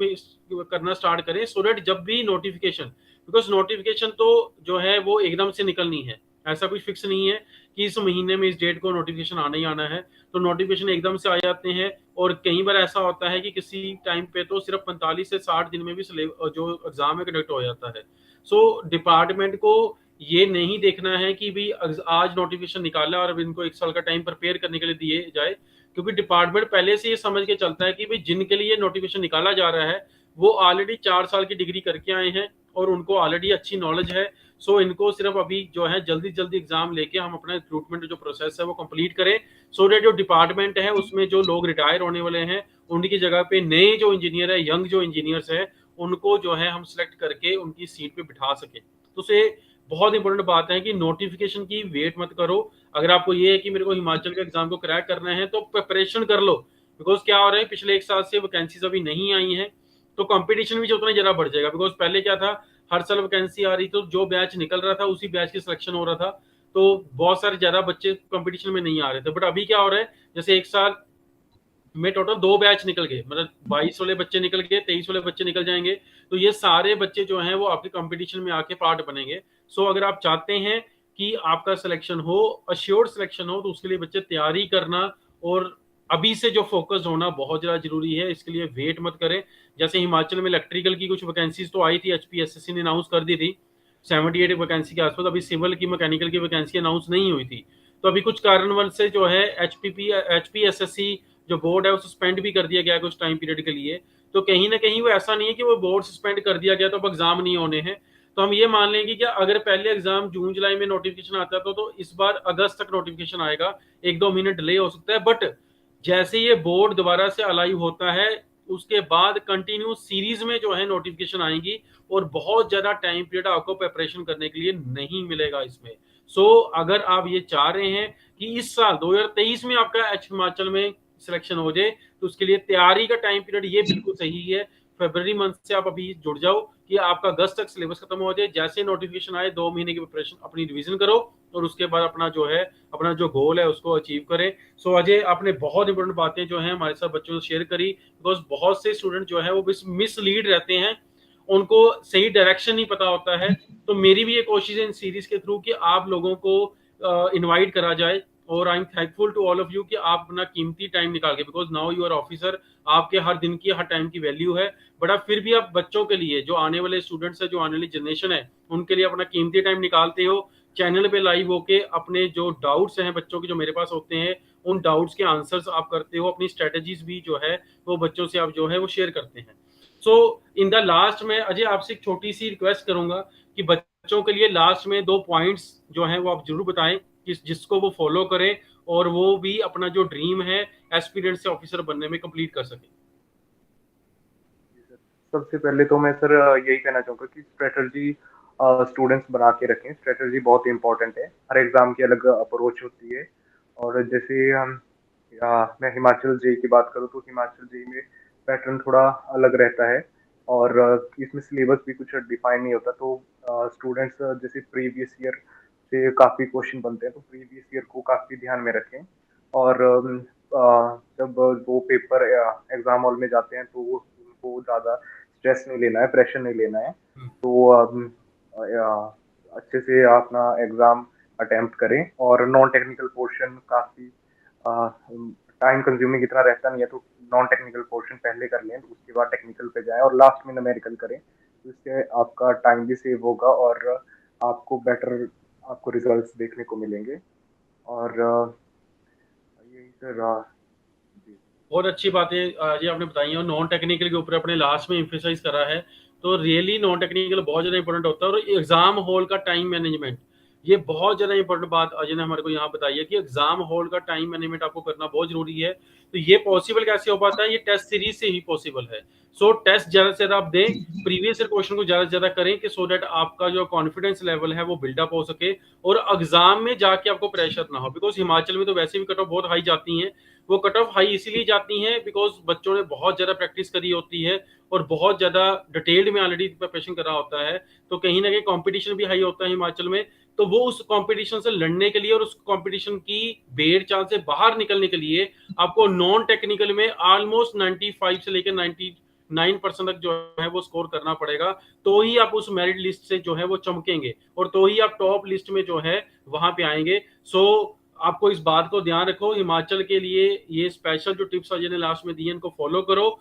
करना स्टार्ट करें, सो दैट जब भी नोटिफिकेशन, बिकॉज नोटिफिकेशन तो जो है वो एकदम से निकलनी है, ऐसा कुछ फिक्स नहीं है कि इस महीने में इस डेट को नोटिफिकेशन आना ही आना है। तो नोटिफिकेशन एकदम से आ जाते हैं, और कई बार ऐसा होता है कि किसी टाइम पे तो सिर्फ 45 से 60 दिन में भी जो एग्जाम है कंडक्ट हो जाता है। सो डिपार्टमेंट को ये नहीं देखना है कि भी आज नोटिफिकेशन निकाला और अब इनको 1 साल का टाइम प्रिपेयर करने के लिए दिए जाए, क्योंकि डिपार्टमेंट पहले से ये समझ के चलता है कि भाई जिनके लिए नोटिफिकेशन निकाला जा रहा है वो ऑलरेडी 4 साल की डिग्री करके आए हैं और उनको ऑलरेडी अच्छी नॉलेज है। सो इनको सिर्फ अभी जो है जल्दी जल्दी एग्जाम लेके हम अपना रिक्रूटमेंट जो प्रोसेस है वो कंप्लीट करें, सो डेट जो डिपार्टमेंट है उसमें जो लोग रिटायर होने वाले हैं उनकी जगह पे नए जो इंजीनियर है, यंग जो इंजीनियर्स है, उनको जो है हम सिलेक्ट करके उनकी सीट पे बिठा सके। तो से बहुत इंपॉर्टेंट बात है कि नोटिफिकेशन की वेट मत करो। अगर आपको ये है कि मेरे को हिमाचल के एग्जाम को क्रैक करना है तो प्रिपरेशन कर लो, बिकॉज क्या हो रहा है पिछले 1 साल से वैकेंसीज अभी नहीं आई हैं, तो कंपटीशन भी जो उतना ज्यादा बढ़ जाएगा। बिकॉज पहले क्या था, हर साल वैकेंसी आ रही तो जो बैच निकल रहा था उसी बैच की सिलेक्शन हो रहा था, तो बहुत सारे ज्यादा बच्चे कंपटीशन में नहीं आ रहे थे। बट अभी क्या हो रहा है, जैसे 1 साल में टोटल 2 बैच निकल गए, मतलब 22 वाले बच्चे निकल गए, 23 वाले बच्चे निकल जाएंगे। तो ये सारे बच्चे जो हैं वो आपके कंपटीशन में आके पार्ट बनेंगे। सो अगर आप चाहते हैं कि आपका सिलेक्शन हो, अश्योर्ड सिलेक्शन हो, तो उसके लिए बच्चे तैयारी करना और अभी से जो फोकस होना बहुत ज़्यादा जरूरी है। इसके लिए वेट मत करें। जैसे हिमाचल में इलेक्ट्रिकल की कुछ वैकेंसीज तो आई थी, HPSSC ने अनाउंस कर दी थी 78 वैकेंसी के आसपास। अभी सिविल की, मैकेनिकल की वैकेंसी अनाउंस नहीं हुई थी। तो अभी कुछ कारणवश से जो है HPSSC जो बोर्ड है वो सस्पेंड भी कर दिया गया है कुछ टाइम पीरियड के लिए। तो कहीं ना कहीं वो ऐसा नहीं है कि वो बोर्ड सस्पेंड कर दिया गया तो अब एग्जाम नहीं होने हैं। तो हम ये मान लेंगे कि अगर पहले एग्जाम जून जुलाई में नोटिफिकेशन आता था, तो इस बार अगस्त तक नोटिफिकेशन आएगा। 1-2 महीने डिले हो सकता है, बट जैसे ये बोर्ड दोबारा से अलाइव होता है उसके बाद कंटिन्यू सीरीज में जो है नोटिफिकेशन आएंगी, और बहुत ज्यादा टाइम पीरियड आपको प्रिपरेशन करने के लिए नहीं मिलेगा इसमें। अगर आप ये चाह रहे हैं कि इस साल 2023 में आपका हिमाचल में सिलेक्शन हो जाए, तो उसके लिए तैयारी का टाइम पीरियड ये बिल्कुल सही है। फरवरी मंथ से आप अभी जुड़ जाओ कि आपका अगस्त तक सिलेबस खत्म हो जाए। जैसे नोटिफिकेशन आए 2 महीने की प्रिपरेशन अपनी रिवीजन करो, और उसके बाद अपना जो है, अपना जो गोल है उसको अचीव करें। अजय, आपने बहुत इंपॉर्टेंट बातें जो है हमारे साथ बच्चों से शेयर करी, बिकॉज बहुत से स्टूडेंट जो है वो मिसलीड रहते हैं, उनको सही डायरेक्शन नहीं पता होता है। तो मेरी भी ये कोशिश है इन सीरीज के थ्रू कि आप लोगों को इनवाइट करा जाए, और I am thankful to all of you कि आप अपना कीमती टाइम निकाल के, because now you are officer, आपके हर दिन की, हर टाइम की वैल्यू है। बट आप फिर भी आप बच्चों के लिए, जो आने वाले स्टूडेंट्स है, जो आने वाली जनरेशन है, उनके लिए अपना कीमती टाइम निकालते हो चैनल पे लाइव होके। अपने जो डाउट्स हैं बच्चों के जो मेरे पास होते हैं, उन डाउट्स के आंसर्स आप करते हो, अपनी स्ट्रेटेजीज भी जो है वो बच्चों से आप जो है वो शेयर करते हैं। इन द लास्ट में अजय आपसे एक छोटी सी रिक्वेस्ट करूंगा कि बच्चों के लिए लास्ट में 2 पॉइंट्स जो हैं वो आप जरूर बताएं कि जिसको वो फॉलो करें, और वो भी अपना जो ड्रीम है एस्पिरेंट से ऑफिसर बनने में कंप्लीट कर सके। सबसे पहले तो मैं सर यही कहना चाहूंगा कि स्ट्रेटजी स्टूडेंट्स बना के रखें। स्ट्रेटजी बहुत इंपॉर्टेंट है, हर एग्जाम की अलग अप्रोच होती है। और जैसे हम मैं हिमाचल जेई की बात करूँ तो हिमाचल जेई में पैटर्न थोड़ा अलग रहता है, और इसमें सिलेबस भी कुछ डिफाइन नहीं होता। तो स्टूडेंट्स जैसे प्रीवियस ईयर से काफ़ी क्वेश्चन बनते हैं, तो प्रीवियस ईयर को काफ़ी ध्यान में रखें। और जब वो पेपर एग्जाम हॉल में जाते हैं तो उनको ज़्यादा स्ट्रेस नहीं लेना है, प्रेशर नहीं लेना है। तो अच्छे से अपना एग्जाम अटेम्प्ट करें। और नॉन टेक्निकल पोर्शन काफ़ी टाइम कंज्यूमिंग इतना रहता नहीं है, तो नॉन टेक्निकल पोर्शन पहले कर लें, उसके बाद टेक्निकल पे जाएं, और लास्ट में न्यूमेरिकल करें। तो इससे आपका टाइम भी सेव होगा, और आपको बेटर आपको रिजल्ट्स देखने को मिलेंगे। और यही सर जी। बहुत अच्छी बातें जी आपने बताई, और नॉन टेक्निकल के ऊपर अपने लास्ट में एम्फेसाइज करा है। तो रियली नॉन टेक्निकल बहुत ज़्यादा इंपॉर्टेंट होता है, और एग्जाम हॉल का टाइम मैनेजमेंट, ये बहुत ज़्यादा इंपॉर्टेंट बात अजय ने हमारे को यहाँ बताई है कि एग्जाम हॉल का टाइम मैनेजमेंट आपको करना बहुत जरूरी है। तो ये पॉसिबल कैसे हो पाता है? ये टेस्ट सीरीज से ही पॉसिबल है। टेस्ट ज़्यादा से ज़्यादा आप दें, प्रीवियस ईयर क्वेश्चन को ज़्यादा से ज़्यादा करें, कि सो दैट आपका जो कॉन्फिडेंस लेवल है वो बिल्डअप हो सके, और एग्जाम में जाके आपको प्रेशर ना हो। बिकॉज हिमाचल में तो वैसे भी कट ऑफ बहुत हाई जाती हैं। वो कट ऑफ हाई इसीलिए जाती हैं बिकॉज बच्चों ने बहुत ज़्यादा प्रैक्टिस करी होती है, और बहुत ज़्यादा डिटेल्ड में ऑलरेडी प्रिपरेशन करा होता है। तो कहीं ना कहीं कंपटीशन भी हाई होता है हिमाचल में। तो वो उस कंपटीशन से लड़ने के लिए और उस कंपटीशन की बेड़ चाल से बाहर निकलने के लिए आपको नॉन टेक्निकल में ऑलमोस्ट 95 से लेकर 99% तक जो है वो स्कोर करना पड़ेगा। तो ही आप उस मेरिट लिस्ट से जो है वो चमकेंगे, और तो ही आप टॉप लिस्ट में जो है वहां पे आएंगे। आपको इस बात को ध्यान रखो, हिमाचल के लिए ये स्पेशल जो टिप्स अजय ने लास्ट में दी है इनको फॉलो करो,